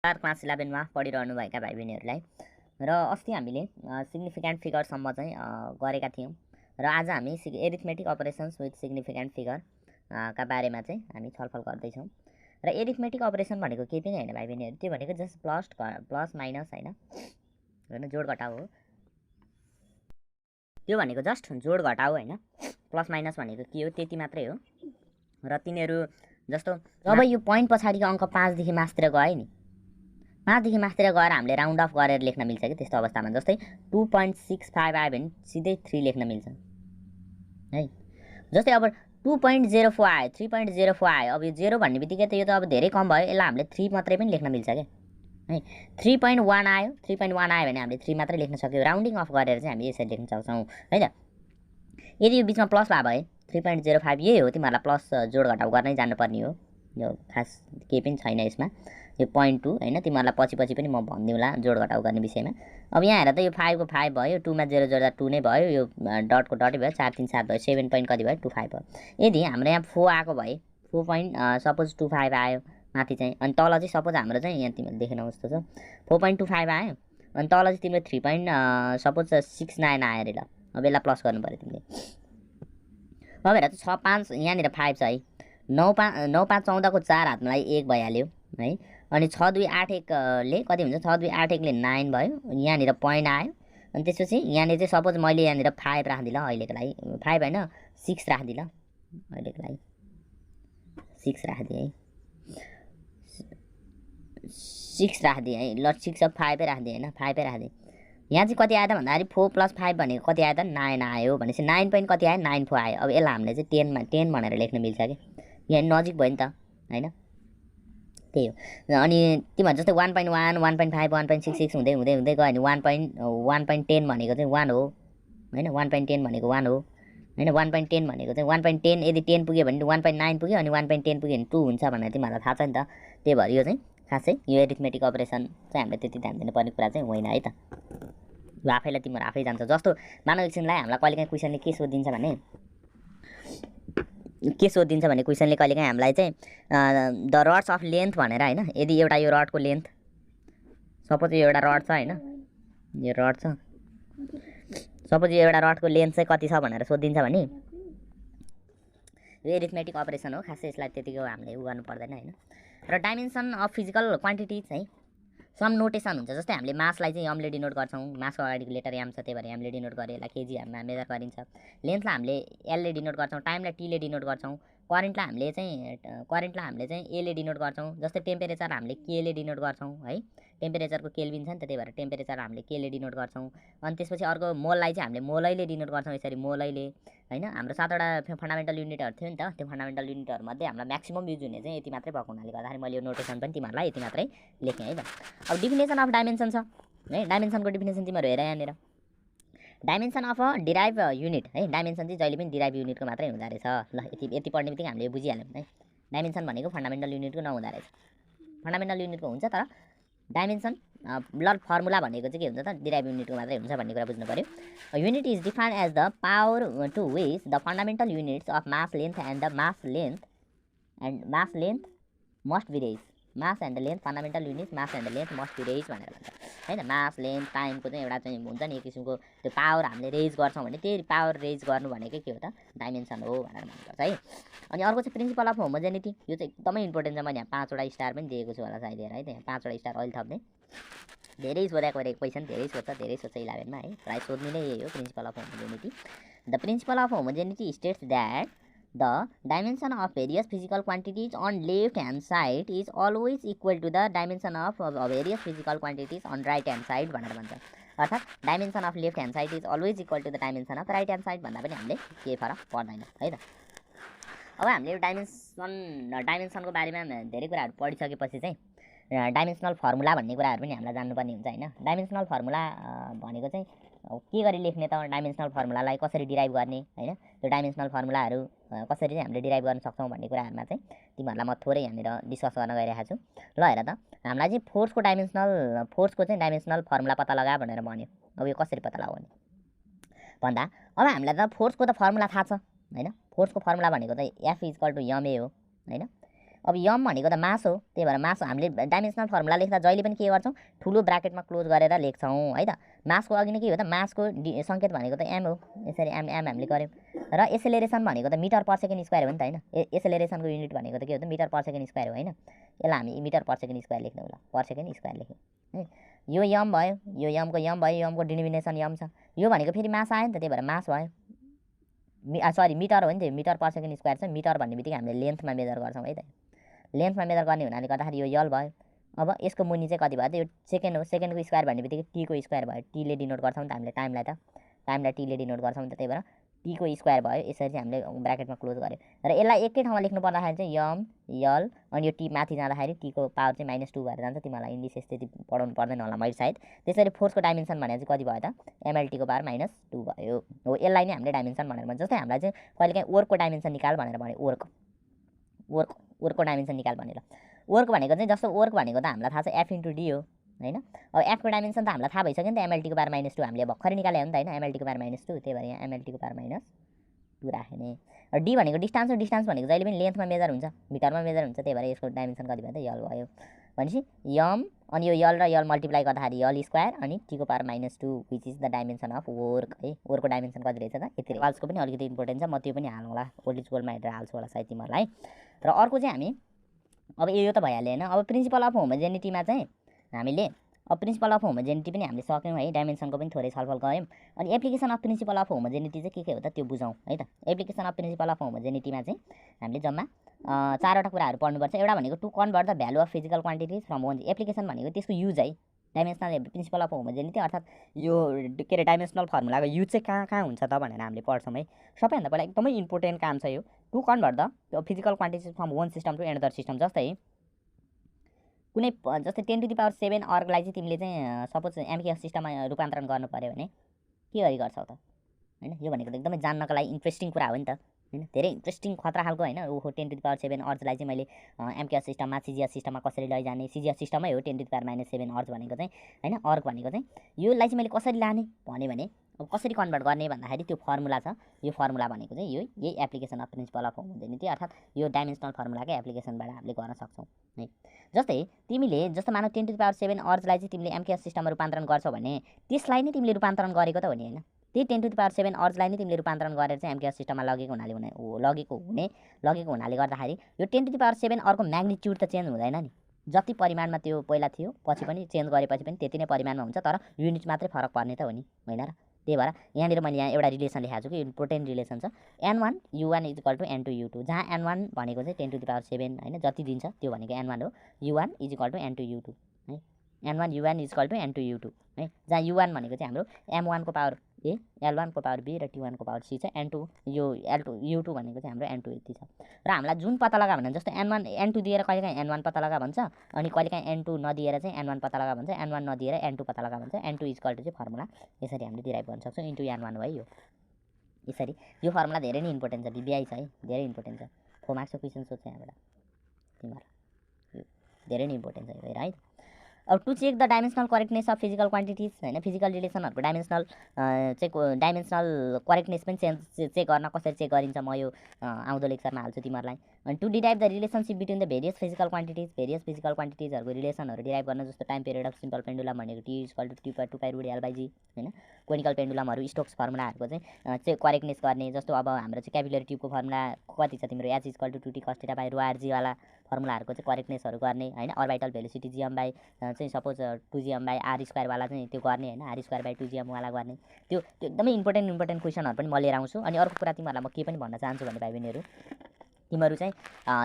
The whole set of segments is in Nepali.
नमस्कार क्लास 11 मा पढिरहनुभएका भाइ बहिनीहरूलाई र अस्ति हामीले सिग्निफिकेन्ट फिगरसम्म चाहिँ गरेका थियौं र आज हामी arithmetic operations with significant figure का बारेमा चाहिँ हामी छलफल गर्दै छौं र एरिथमेटिक अपरेसन भनेको केही पनि हैन भाइ बहिनीहरु त्यो भनेको जस्ट प्लस माइनस हैन जोड घटाउ हो त्यो भनेको जस्ट जोड घटाउ हैन प्लस माइनस भनेको के हो त्यति मात्रै हो र तिनीहरु जस्तो जब यो पोइन्ट पछाडीको अंक 5 देखि मास्तिर गयो नि 5 देखि मास्तिर गएर हामीले राउन्ड अफ गरेर लेख्न मिल्छ के त्यस्तो अवस्थामा जस्तै 2.65 आयो भने सिधै 3 लेख्न मिल्छ है जस्तै अब 2.04 आयो 3.04 आयो अब यो 0 भन्ने बित्तिकै त यो त अब धेरै कम भयो यसलाई हामीले 3 मात्रै पनि लेख्न मिल्छ के है 3.1 आयो 3.1 आयो भने हामीले 3 मात्रै लेख्न सक्यौ राउन्डिङ अफ गरेर चाहिँ हामी यसरी लेख्न सक्छौं है त यदि यो बीचमा प्लस भए 3.05 यही हो तिमीहरुलाई प्लस जोड घटाउ गर्नै जान्नुपर्ने हो यो खास केही पनि छैन यसमा यो 0.2 हैन तिमीहरुलाई पछि पनि म भन्दिउँला जोड घटाउ गर्ने विषयमा अब यहाँ हेर त यो 5 को 5 भयो 2 मा 0 जोड्दा 2 नै भयो यो डट को डटै भयो 4 3 7 भयो 7 point कति भयो 25 भयो यदि हाम्रो यहाँ 4 आको भए 4. सपोज 25 आयो माथि चाहिँ अनि तल चाहिँ सपोज हाम्रो चाहिँ यहाँ तिमीले देखेनौ जस्तो छ 4.25 आयो अनि तल चाहिँ तिम्रो 3. सपोज 69 आयो रे ल अब यसलाई प्लस गर्नु पर्यो तिमीले अब हेर त 6 5 यहाँ निर 5 छ है 9 5 14 को 4 हातलाई 1 भइहाल्यो है अनि 6 2 8 1 ले कति हुन्छ 6 2 8 1 ले 9 भयो यहाँ निर पोइन्ट आयो अनि त्यसपछि यहाँ निर चाहिँ सपोज मैले यहाँ निर 5 राख्दिन ल अहिलेको लागि 5 हैन 6 राख्दिन ल अहिलेको लागि 6 राख्दिए है 6 राख्दिए है ल 6 अब 5 राख्दिए हैन 5 राख्दिए यहाँ चाहिँ कति आयो त भन्दाखेरि 4 + 5 भनेको कति आयो त 9 आयो भनेपछि 9 point कति आयो 9 4 आयो अब यसलाई हामीले चाहिँ 10 भनेर लेख्न मिल्छ के यहाँ नजिक भयो नि त हैन त्यही हो अनि तिम्रो जस्तै 1.1 1.5 1.66 हुँदै हुँदै हुँदै गयो भने 1.10 भनेको चाहिँ 1 हो हैन 1.10 भनेको 1 हो हैन 1.10 भनेको चाहिँ 1.10 यदि 10 पुग्यो भने 1.9 पुग्यो अनि 1.10 पुग्यो भने 2 हुन्छ भनेर तिमीहरुलाई थाहा छ नि त त्यही भएर यो चाहिँ खासै यो एरिथमेटिक अपरेसन चाहिँ हामीले त्यति ध्यान दिनुपर्ने कुरा चाहिँ होइन है त यो आफैलाई तिम्रो आफै जान्छ जस्तो मानव एकछिनलाई हामीलाई कहिलेकाहीँ क्वेशनले के सोधिन्छ भने क्वेशनले कहिलेकाहीँ हामीलाई चाहिँ द रड्स अफ लेन्थ भनेर हैन यदि एउटा यो रडको लेन्थ सपोज यो एउटा रड छ हैन यो रड छ सपोज यो एउटा रडको लेन्थ चाहिँ कति छ भनेर सोधिन्छ भने यो एरिथमेटिक अपरेसन हो खासै यसलाई त्यतिको हामीले उ गर्नु पर्दैन हैन र डाइमेन्सन अफ फिजिकल क्वान्टिटीज है सम नोटेसन हुन्छ जस्तै हामीले मासलाई चाहिँ एमले डिनोट गर्छौं मासको अगाडिको लेटर एम छ त्यही भएर एमले डिनोट गरे यसलाई केजीहरुमा मेजर गरिन्छ लेन्थलाई हामीले एल ले डिनोट गर्छौं टाइमलाई टी ले डिनोट गर्छौं करेन्टलाई हामीले चाहिँ ए ले डिनोट गर्छौं जस्तै टेम्परेचर हामीले के ले डिनोट गर्छौं है टेम्परेचरको केल्भिन छ नि त त्यही भएर टेम्परेचर हामीले के ले डिनोट गर्छौं अनि त्यसपछि अर्को मोललाई चाहिँ हामीले मोलैले डिनोट गर्छौं यसरी मोलैले हैन हाम्रो 7 वटा फन्डामेन्टल युनिटहरु थियो नि त त्यो फन्डामेन्टल युनिटहरु मध्ये हामीलाई म्याक्सिमम युज हुने चाहिँ यति मात्रै भएको हुनाले गर्दाखेरि मैले यो नोटेसन पनि तिमीहरुलाई यति मात्रै लेखे है त अब डेफिनेसन अफ डाइमेन्सन छ है डाइमेन्सनको डेफिनेसन तिमीहरु हेर यहाँनिर dimension of a derive unit है डाइमेन्सन चाहिँ जहिले पनि डिराइभ युनिटको मात्रै हुँदा रहेछ ल यति पढ्ने बित्तिकै हामीले बुझिहाल्यौं है डाइमेन्सन भनेको फन्डामेन्टल युनिटको नहुँदा रहेछ फन्डामेन्टल युनिटको हुन्छ तर डाइमेन्सन ब्लड फर्मुला भनेको चाहिँ के हुन्छ त डिराइभ युनिटको मात्रै हुन्छ भन्ने कुरा बुझ्नु पर्यो unit is defined as the power to which the fundamental units of mass length and the mass length must be raised mass and length fundamental unit mass and length must be raised भनेर भन्छ हैन मास लेन्थ टाइमको चाहिँ एउटा चाहिँ हुन्छ नि एक किसिमको त्यो पावर हामीले रेज गर्छौं भने त्यही पावर रेज गर्नु भनेकै के हो त डाइमेन्सन हो भनेर भन्नुपर्छ है अनि अर्को चाहिँ प्रिन्सिपल अफ होमोजेनिटी यो चाहिँ एकदमै इम्पोर्टेन्ट छ मैले यहाँ 5 वटा स्टार पनि दिएको छु होला सायद है त्यहाँ 5 वटा स्टार अहिले थप्ने धेरै सोधेको क्वेशन धेरै सोध्छ 11 मा है प्राय सोध्ने नै यही हो principal of homogeneity the principal of homogeneity states that the dimension of various physical quantities on left hand side is always equal to the dimension of various physical quantities on right hand side भनेर भन्छ अर्थात dimension of left hand side is always equal to the dimension of right hand side भन्दा पनि हामीले केही फरक पर्दैन है त अब हामीले यो डाइमेन्सनको बारेमा धेरै कुराहरु पढिसकेपछि चाहिँ डाइमेन्सनल फर्मुला भन्ने कुराहरु पनि हामीलाई जान्नुपर्ने हुन्छ हैन डाइमेन्सनल फर्मुला भनेको चाहिँ के गरी लेख्ने त डाइमेन्सनल फर्मुलालाई कसरी डिराइभ गर्ने हैन त्यो डाइमेन्सनल फर्मुलाहरु कसरी चाहिँ हामीले डिराइभ गर्न सक्छौं भन्ने कुराहरुमा चाहिँ तिमीहरुलाई म थोरै यहाँनिर डिस्कस गर्न गइरहेको छु ल हेर त हामीलाई चाहिँ फोर्सको चाहिँ डाइमेन्सनल फर्मुला पत्ता लगा भनेर भन्यो अब यो कसरी पत्ता लगाउने भन्दा अब हामीलाई त फोर्सको त फर्मुला थाहा छ हैन फोर्सको फर्मुला भनेको चाहिँ F = ma हो हैन अब यम भनेको त मास हो, त्यही भएर मास हामीले डाइमेन्सनल फर्मुला लेख्दा जहिले पनि के गर्छौँ, ठुलो ब्राकेटमा क्लोज गरेर लेख्छौँ है त। मासको अघि नै के हो त, मासको सङ्केत भनेको त एम हो, यसरी एम हामीले गऱ्यौँ। र एसेलेरेसन भनेको त मिटर पर सेकेन्ड स्क्वायर हो नि त होइन, एसेलेरेसनको युनिट भनेको त के हो त, मिटर पर सेकेन्ड स्क्वायर हो होइन। यसलाई हामी मिटर पर सेकेन्ड स्क्वायर लेख्छौँ, ल पर सेकेन्ड स्क्वायर लेख्यौँ है। यो यम भयो, यो यमको यम भयो, यमको डिनोमिनेसन यम छ, यो भनेको फेरि मास आयो नि त, त्यही भएर मास भयो। सरी मिटर हो नि त्यो, मिटर पर सेकेन्ड स्क्वायर छ। मिटर भन्ने बित्तिकै हामीले लेन्थमा मेजर गर्छौँ है त, लेन्थमा मेजर गर्ने हुनाले गर्दाखेरि यो यल भयो। अब यसको मुनि चाहिँ कति भयो त, यो सेकेन्ड हो, सेकेन्डको स्क्वायर भन्ने बित्तिकै टीको स्क्वायर भयो, टीले डिनोट गर्छौँ नि त हामीले टाइमलाई, त टाइमलाई टीले डिनोट गर्छौँ नि त, त्यही भएर टीको स्क्वायर भयो। यसरी चाहिँ हामीले ब्राकेटमा क्लोज गर्यो र यसलाई एकै ठाउँमा लेख्नु पर्दाखेरि चाहिँ यम यल अनि यो टी माथि जाँदाखेरि टीको पावर चाहिँ -2 भएर जान्छ। तिमीहरूलाई इङ्ग्लिस त्यति पढाउनु पर्दैन होला मैले सायद। त्यसरी फोर्सको डाइमेन्सन भने चाहिँ कति भयो त, एमएलटीको पावर -2 भयो हो। यसलाई नै हामीले डाइमेन्सन भनेर भन्छ। जस्तै हामीलाई चाहिँ कहिलेकाहीँ वर्कको डाइमेन्सन निकाल भनेर भने, वर्कको डाइमेन्सन निकाल भनेर, वर्क भनेको चाहिँ जस्तो वर्क भनेको त हामीलाई थाहा छ एफ इन्टु डी हो होइन। अब एफको डाइमेन्सन त हामीलाई थाहा भइसक्यो नि त, एमएलटीको पावर -2 हामीले भर्खरै निकाल्यो नि त होइन, एमएलटीको पावर -2, त्यही भएर यहाँ एमएलटीको पावर -2 राख्ने। डी भनेको डिस्टेन्स हो, डिस्टेन्स भनेको जहिले पनि लेन्थमा मेजर हुन्छ, मिटरमा मेजर हुन्छ, त्यही भएर यसको डाइमेन्सन कति भयो त, यल भयो। भनेपछि यम अनि यो यल र यल मल्टिप्लाई गर्दाखेरि यल स्क्वायर अनि टीको power -2 which is the dimension of work है। वर्कको डाइमेन्सन कति रहेछ त, यति वाल्सको पनि अलिकति इम्पोर्टेन्ट छ, म त्यो पनि हाल्नु होला, ओल्ड इज गोल्डमा हेरेर हाल्छु होला सायद तिमीहरूलाई। र अर्को चाहिँ हामी अब यो त भइहाल्यो होइन। अब प्रिन्सिपल अफ होमोजेनिटीमा चाहिँ हामीले अब प्रिन्सिपल अफ होमोजेनिटी पनि हामीले सक्यौँ है, डाइमेन्सनको पनि थोरै छलफल गऱ्यौँ। अनि application of principle of homogeneity चाहिँ के हो त त्यो बुझौँ है त। एप्लिकेसन अफ प्रिन्सिपल अफ होमोजेनिटीमा चाहिँ हामीले जम्मा 4वटा कुराहरू पढ्नुपर्छ। एउटा भनेको to convert the value of physical quantities from one, application भनेको त्यसको युज है, डाइमेन्सनल प्रिन्सिपल अफ होमोजेनिटी अर्थात् यो के अरे डाइमेन्सनल फर्मुलाको युज चाहिँ कहाँ हुन्छ त भनेर हामीले पढ्छौँ है। सबैभन्दा पहिला एकदमै इम्पोर्टेन्ट काम छ यो, to convert the physical quantities from one system to another system. जस्तै कुनै जस्तै 10⁻7 अर्गलाई चाहिँ तिमीले चाहिँ सपोज एमकेएस सिस्टममा रूपान्तरण गर्नु पऱ्यो भने के गरी गर्छौ त होइन। यो भनेको त एकदमै जान्नको लागि इन्ट्रेस्टिङ कुरा हो नि त होइन, धेरै इन्ट्रेस्टिङ खतरा खालको होइन। ओहो 10⁻7 अर्जलाई चाहिँ मैले एमकेएस सिस्टममा सिजिएस सिस्टममा कसरी लैजाने, सिजिएस सिस्टमै हो 10⁻7 अर्ज भनेको चाहिँ होइन, अर्ग भनेको चाहिँ योलाई चाहिँ मैले कसरी लाने भने अब कसरी कन्भर्ट गर्ने भन्दाखेरि त्यो फर्मुला छ, यो फर्मुला भनेको चाहिँ यही application of principle of homogeneity अर्थात् यो डाइमेन्सनल फर्मुलाकै एप्लिकेसनबाट हामीले गर्न सक्छौँ है। जस्तै तिमीले जस्तो मानौ 10⁻7 अर्जलाई चाहिँ तिमीले एमकेएस सिस्टममा रूपान्तरण गर्छौ भने त्यसलाई नै तिमीले रूपान्तरण गरेको त हो नि होइन, त्यही 10⁻7 अर्जलाई नै तिमीले रूपान्तरण गरेर चाहिँ एमकेएस सिस्टममा लगेको हुनाले गर्दाखेरि यो 10⁻7 अर्को म्याग्निट्युड त चेन्ज हुँदैन नि, जति परिमाणमा त्यो पहिला थियो पछि पनि चेन्ज गरेपछि पनि त्यति नै परिमाणमा हुन्छ, तर युनिट मात्रै फरक पर्ने त हो नि होइन र। त्यही भएर यहाँनिर मैले यहाँ एउटा रिलेसन लेखाएको छु कि इम्पोर्टेन्ट रिलेसन छ, n1 u1 = n2 u2, जहाँ n1 भनेको चाहिँ 10⁻7 होइन जति दिन्छ त्यो भनेको n1 हो, u1 = n2 u2 है, n1 u1 = n2 u2 है, जहाँ u1 भनेको चाहिँ हाम्रो m1 को पावर ए, l1 को पावर बी र t1 को पावर सी छ, n2 यो l2 u2 भनेको चाहिँ हाम्रो n2 यति छ। र हामीलाई जुन पत्ता लगा भने जस्तो n1 n2 दिएर कहिलेकाहीँ n1 पत्ता लगा भन्छ, अनि कहिलेकाहीँ n2 नदिएर चाहिँ n1 पत्ता लगा भन्छ, n1 नदिएर n2 पत्ता लगा भन्छ। n2 = चाहिँ फर्मुला यसरी हामीले डिराइभ गर्न सक्छौँ, इन्टु n1 हो है यो। यसरी यो फर्मुला धेरै नै इम्पोर्टेन्ट छ, बिबिआई छ है, धेरै इम्पोर्टेन्ट छ, 4 मार्क्सको क्वेसन सोध्छ यहाँबाट तिमीहरू, यो धेरै नै इम्पोर्टेन्ट छ है। अब to check the dimensional correctness of physical quantities होइन, फिजिकल रिलेसनहरूको डाइमेन्सनल करेक्टनेस पनि चेक गर्न कसरी चेक गरिन्छ म यो आउँदो लेक्चरमा हाल्छु तिमीहरूलाई। अनि to derive the relationship between the various physical क्वान्टिटिजहरूको रिलेसनहरू डिराइभ गर्न, जस्तो time period of simple pendulum भनेको t = 2π/√L/g होइन, कोनिकल पेन्डुलमहरू स्टोक्स फर्मुलाहरूको चाहिँ करेक्टनेस गर्ने, जस्तो अब हाम्रो चाहिँ क्यापिलरी ट्युबको फर्मुला कति छ तिम्रो, h = 2t cos θ/ρRg वाला फर्मुलाहरूको चाहिँ करेक्टनेसहरू गर्ने होइन, अर्बिटल भेलोसिटी gm/ चाहिँ सपोज 2gm/r² वाला चाहिँ त्यो गर्ने होइन, r²/2gm वाला गर्ने, त्यो एकदमै इम्पोर्टेन्ट क्वेसनहरू पनि म लिएर आउँछु। अनि अर्को कुरा तिमीहरूलाई म के पनि भन्न चाहन्छु भने भाइ बहिनीहरू, तिमीहरू चाहिँ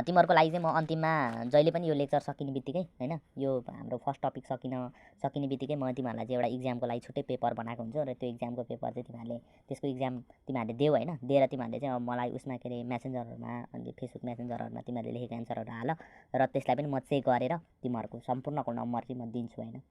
तिमीहरूको लागि चाहिँ म अन्तिममा जहिले पनि यो लेक्चर सकिने बित्तिकै होइन, यो हाम्रो फर्स्ट टपिक सकिने बित्तिकै म तिमीहरूलाई चाहिँ एउटा इक्जामको लागि छुट्टै पेपर बनाएको हुन्छु र त्यो इक्जामको पेपर चाहिँ तिमीहरूले त्यसको इक्जाम तिमीहरूले देऊ होइन, दिएर तिमीहरूले चाहिँ अब मलाई उसमा के अरे मेसेन्जरहरूमा अनि फेसबुक मेसेन्जरहरूमा तिमीहरूले लेखेको एन्सरहरू हाल र त्यसलाई पनि म चेक गरेर तिमीहरूको सम्पूर्णको नम्बर चाहिँ म दिन्छु होइन।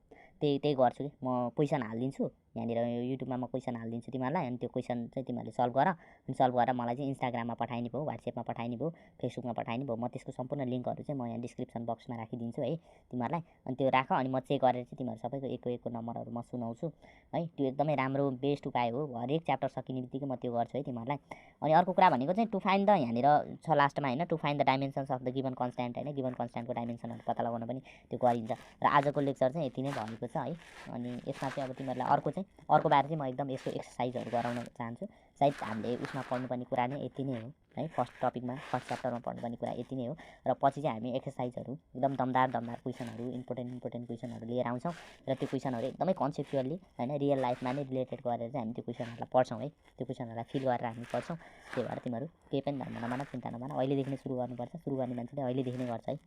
त्यही गर्छु कि म क्वेसन हालिदिन्छु यहाँनिर युट्युबमा म क्वेसन हालिदिन्छु तिमीहरूलाई अनि त्यो क्वेसन चाहिँ तिमीहरूले सल्भ गर अनि सल्भ गरेर मलाई चाहिँ इन्स्टाग्राममा पठाइने भयो व्हाट्सएपमा पठाइने भयो फेसबुकमा पठाइने भयो म त्यसको सम्पूर्ण लिङ्कहरू चाहिँ म यहाँ डिस्क्रिप्सन बक्समा राखिदिन्छु है तिमीहरूलाई अनि त्यो राख अनि म चेक गरेर चाहिँ तिमीहरू सबैको एकको नम्बरहरू म सुनाउँछु है त्यो एकदमै राम्रो बेस्ट उपाय हो हरेक च्याप्टर सकिने बित्तिकै म त्यो गर्छु है तिमीहरूलाई अनि अर्को कुरा भनेको चाहिँ टु फाइन्ड द यहाँनिर छ लास्टमा होइन to find the dimensions of the given constant होइन गिभन कन्स्ट्यान्टको डाइमेन्सनहरू पत्ता लगाउन पनि त्यो गरिन्छ र आजको लेक्चर चाहिँ यति नै भएको छ है अनि यसमा चाहिँ अब तिमीहरूलाई अर्को बार चाहिँ म एकदम यस्तो एक्सर्साइजहरू गराउन चाहन्छु सायद हामीले उसमा पढ्नुपर्ने कुरा नै यति नै हो है फर्स्ट टपिकमा फर्स्ट च्याप्टरमा पढ्नुपर्ने कुरा यति नै हो र पछि चाहिँ हामी एक्सर्साइजहरू एकदम दमदार क्वेसनहरू इम्पोर्टेन्ट क्वेसनहरू लिएर आउँछौँ र त्यो क्वेसनहरू एकदमै कन्सेप्चुअली होइन रियल लाइफमा नै रिलेटेड गरेर चाहिँ हामी त्यो क्वेसनहरूलाई पढ्छौँ है त्यो क्वेसनहरूलाई फिल गरेर हामी पढ्छौँ त्यही भएर तिमीहरू केही पनि धर्म नमान चिन्ता नमान अहिलेदेखि नै सुरु गर्नुपर्छ सुरु गर्ने मान्छेले अहिलेदेखि नै गर्छ है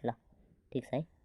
ल ठिक छ है।